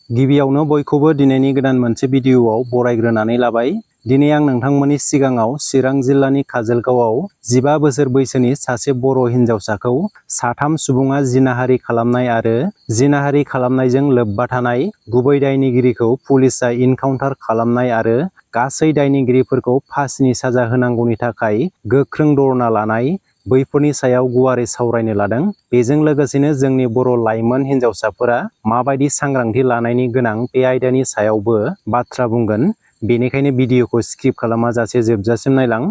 गिबियावनो बयखौबो दिनैनि गोदान मोनसे भिडिअआव बरायग्रोनानै लाबाय। दिनै आं नोंथांमोननि सिगाङाव चिरां जिल्लानि काजोलगावआव 15 बोसोर बैसोनि सासे बर' हिन्जावसाखौ साथाम सुबुङा जिनाहारि खालामनाय आरो जिनाहारि खालामनायजों लोब्बा थानाय गुबै दायनिगिरिखौ पुलिसआ इनकाउन्टार खालामनाय आरो गासै दायनिगिरिफोरखौ फासिनि साजा होनांगौनि थाखाय गोख्रों दरना लानाय बैफोरनि सायाव गुवारै सावरायनो लादों। बेजों लोगोसेनो जोंनि बर' लाइमोन हिन्जावसाफोरा माबायदि सांग्रांथि लानायनि गोनां बे आयदानि सायावबो बाथ्रा बुंगोन। बेनिखायनो भिडिअखौ स्किप खालामाजासे जोबजासिम नायलां।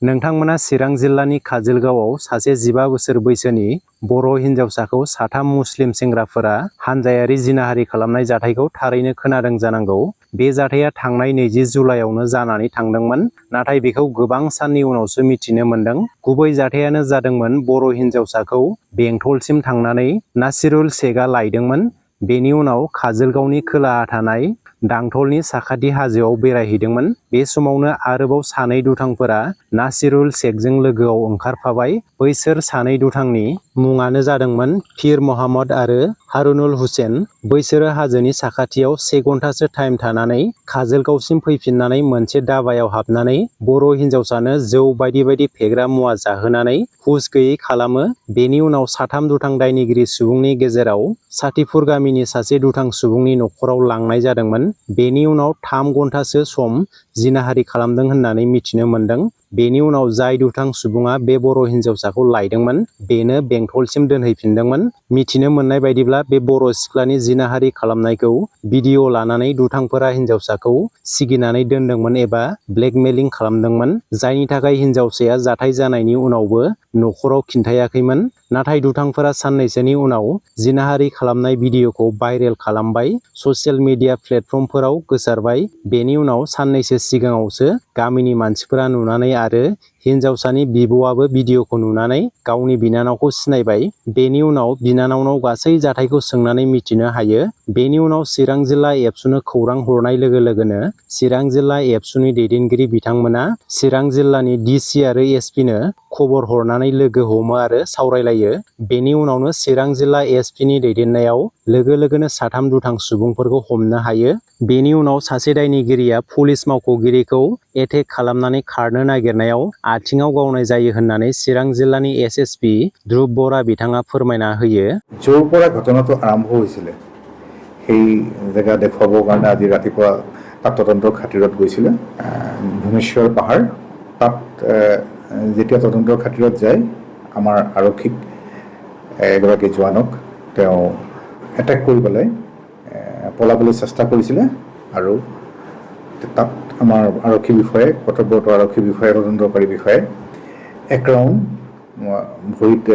नोंथांमोना चिरां जिल्लानि काजोलगावआव सासे 15 बोसोर बैसोनि बर' हिन्जावसाखौ साथाम मुस्लिम सेंग्राफोरा हानजायारि जिनाहारि खालामनाय जाथायखौ थारैनो खोनादों जानांगौ। बे जाथाया थांनाय 20 जुलाइआवनो जानानै थांदोंमोन, नाथाय बेखौ गोबां साननि उनावसो मिथिनो मोन्दों। गुबै जाथायानो जादोंमोन बर' हिन्जावसाखौ बेंटलसिम थांनानै नासिरुल शेखआ लायदोंमोन। बेनि उनाव काजोलगावनि खोलाहा थानाय दांथलनि साखाथि हाजोआव बेरायहैदोंमोन। बे समावनो आरोबाव सानै दुथांफोरा नासिरुल शेखजों लोगोआव ओंखारफाबाय। बैसोर सानै दुथांनि मुङानो जादोंमोन फिर मोहम्मद आरो हारुनुल हुसेन। बैसोरो हाजोनि साखाथियाव 1 घन्टासो टाइम थानानै काजोलगावसिम फैफिननानै मोनसे दाबायाव हाबनानै बर' हिन्जावसानो जौ बायदि बायदि फेग्रा मुवा जाहोनानै हुस गैयै खालामो। बेनि उनाव साथाम दुथां दायनिगिरि सुबुंनि गेजेराव साथिफुर गामिनि सासे दुथां सुबुंनि न'खराव लांनाय जादोंमोन। बेनि उनाव 3 घन्टासो सम जिनाहारि खालामदों होननानै मिथिनो मोन्दों। बेनि उनाव जाय दुथां सुबुङा बे बर' हिन्जावसाखौ लायदोंमोन बेनो बेंटलसिम दोनहैफिनदोंमोन। मिथिनो मोननाय बायदिब्ला बे बर' सिख्लानि जिनाहारि खालामनायखौ भिडिअ लानानै दुथांफोरा हिन्जावसाखौ सिगिनानै दोनदोंमोन एबा ब्लेकमेलिं खालामदोंमोन, जायनि थाखाय हिन्जावसाया जाथाय जानायनि उनावबो न'खराव खिन्थायाखैमोन। नाथाय दुथांफोरा साननैसोनि उनाव जिनाहारि खालामनाय भिडिअखौ भाइरेल खालामबाय, ससियेल मिडिया प्लेटफर्मफोराव गोसारबाय। बेनि उनाव साननैसो सिगाङावसो गामिनि मानसिफोरा नुनानै आरो हिन्जावसानि बिब'आबो भिडिअखौ नुनानै गावनि बिनानावखौ सिनायबाय। बेनि उनाव बिनानावनाव गासै जाथायखौ सोंनानै मिथिनो हायो। बेनि उनाव चिरां जिल्ला एबसुनो खौरां हरनाय लोगो लोगोनो चिरां जिल्ला एबसुनि दैदेनगिरि बिथांमोना चिरां जिल्लानि डिसि आरो एसपिनो खबर हरनानै लोगो हमो आरो सावरायलायो। बेनि उनावनो चिरां जिल्ला एसपिनि दैदेननायाव लोगो लोगोनो साथाम दुथां सुबुंफोरखौ हमनो हायो। बेनि उनाव सासे दायनिगिरिया पुलिस मावख'गिरिखौ एटेक खालामनानै खारनो नागिरनायाव आथिङाव गावनाय जायो होननानै चिरां जिल्लानि एसएसपि ध्रुब बरा बिथाङा फोरमायना होयो। য'ৰ পৰা ঘটনাটো আৰম্ভ হৈছিলে সেই জেগা দেখুৱাবৰ কাৰণে আজি ৰাতিপুৱা তাত তদন্তৰ খাতিৰত গৈছিলে ভূমেশ্বৰ পাহাৰ। তাত যেতিয়া তদন্তৰ খাতিৰত যায় আমাৰ আৰক্ষীক এগৰাকী জোৱানক তেওঁ এটেক কৰি পেলাই পলাবলৈ চেষ্টা কৰিছিলে আৰু তাত আমাৰ আৰক্ষী বিষয়াই কৰ্তব্যৰত আৰক্ষী বিষয়াই তদন্তকাৰী বিষয়াই 1 ৰাউণ্ড ভৰিত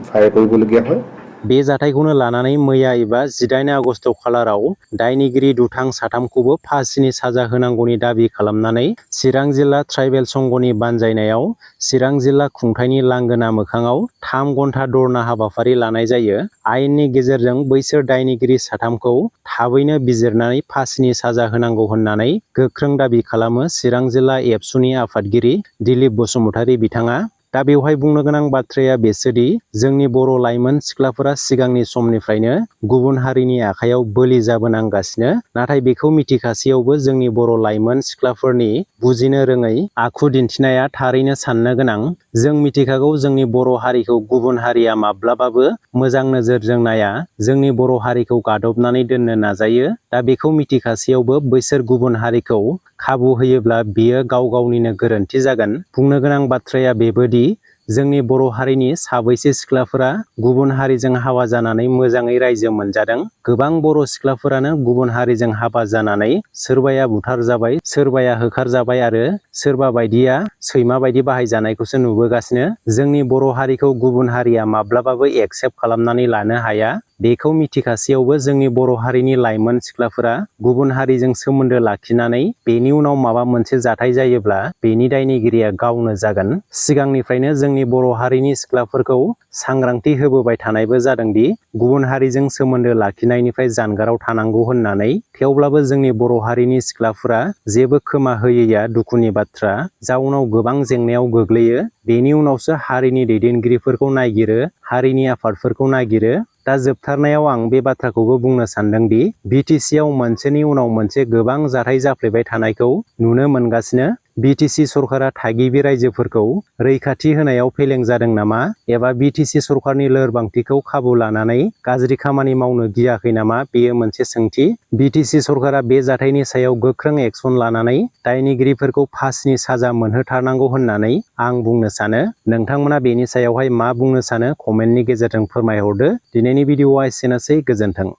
ফায়াৰ কৰিবলগীয়া হয়। बे जाथायखौनो लानानै मैया एबा 18 आगस्ट खालाराव दायनिगिरि दुथां साथामखौबो फासिनि साजा होनांगौनि दाबि खालामनानै चिरां जिल्ला ट्राइबेल संघनि बानजायनायाव चिरां जिल्ला खुंथायनि लांगोना मोखाङाव 3 घन्टा धरना हाबाफारि लानाय जायो। आयेननि गेजेरजों बैसोर दायनिगिरि साथामखौ थाबैनो बिजिरनानै फासिनि साजा होनांगौ होननानै गोख्रों दाबि खालामो चिरां जिल्ला एबसुनि आफादगिरि दिलीप बसुमतारी बिथाङा। दा बेवहाय बुंनो गोनां बाथ्राया बेसोदि जोंनि बर' लाइमोन सिख्लाफोरा सिगांनि समनिफ्रायनो गुबुन हारिनि आखायाव बोलि जाबोनांगासिनो। नाथाय बेखौ मिथिखासेयावबो जोंनि बर' लाइमोन सिख्लाफोरनि बुजिनो रोङै आखु दिन्थिनाया थारैनो साननो गोनां। जों मिथिखागौ जोंनि बर' हारिखौ गुबुन हारिया माब्लाबाबो मोजां नोजोरजों नाया, जोंनि बर' हारिखौ गादबनानै दोननो नाजायो। दा बेखौ मिथिखासेयावबो बैसोर गुबुन हारिखौ खाबु होयोब्ला बियो गाव गावनिनो गोरोन्थि जागोन। बुंनो गोनां बाथ्राया बेबोदि जोंनि बर' हारिनि साबैसे सिख्लाफोरा गुबुन हारिजों हाबा जानानै मोजाङै रायजो मोनजादों। गोबां बर' सिख्लाफोरानो गुबुन हारिजों हाबा जानानै सोरबाया बुथार जाबाय, सोरबाया होखार जाबाय आरो सोरबा बायदिया सैमा बायदि बाहायजानायखौसो नुबोगासिनो। जोंनि बर' हारिखौ गुबुन हारिया माब्लाबाबो एक्सेप्ट खालामनानै लानो हाया। बेखौ मिथिखासेयावबो जोंनि बर' हारिनि लाइमोन सिख्लाफोरा गुबुन हारिजों सोमोन्दो लाखिनानै बेनि उनाव माबा मोनसे जाथाय जायोब्ला बेनि दायनिगिरिया गावनो जागोन। सिगांनिफ्रायनो जोंनि बर' हारिनि सिख्लाफोरखौ सांग्रांथि होबोबाय थानायबो जादोंदि गुबुन हारिजों सोमोन्दो लाखिनायनिफ्राय जानगाराव थानांगौ होननानै। थेवब्लाबो जोंनि बर' हारिनि सिख्लाफोरा जेबो खोमा होयैया दुखुनि बाथ्रा। जाउनाव गोबां जेंनायाव गोग्लैयो। बेनि उनावसो हारिनि दैदेनगिरिफोरखौ नागिरो, हारिनि आफादफोरखौ नागिरो। दा जोबथारनायाव आं बे बाथ्राखौबो बुंनो सानदों दि BTC आव मोनसेनि उनाव मोनसे गोबां जाथाय जाफ्लेबाय थानायखौ नुनो मोनगासिनो। BTC सरकारा थागिबि रायजोफोरखौ रैखाथि होनायाव फेलें जादों नामा एबा BTC सरकारनि लोरबांथिखौ खाबु लानानै गाज्रि खामानि मावनो गियाखै नामा बेयो मोनसे सोंथि। BTC सरकारा बे जाथायनि सायाव गोख्रों एक्सन लानानै दायनिगिरिफोरखौ फासिनि साजा मोनहोथारनांगौ होननानै आं बुंनो सानो। नोंथांमोना बेनि सायावहाय मा बुंनो सानो कमेन्टनि गेजेरजों फोरमायहरदो। दिनैनि भिडिअआ एसेनोसै, गोजोन्थों।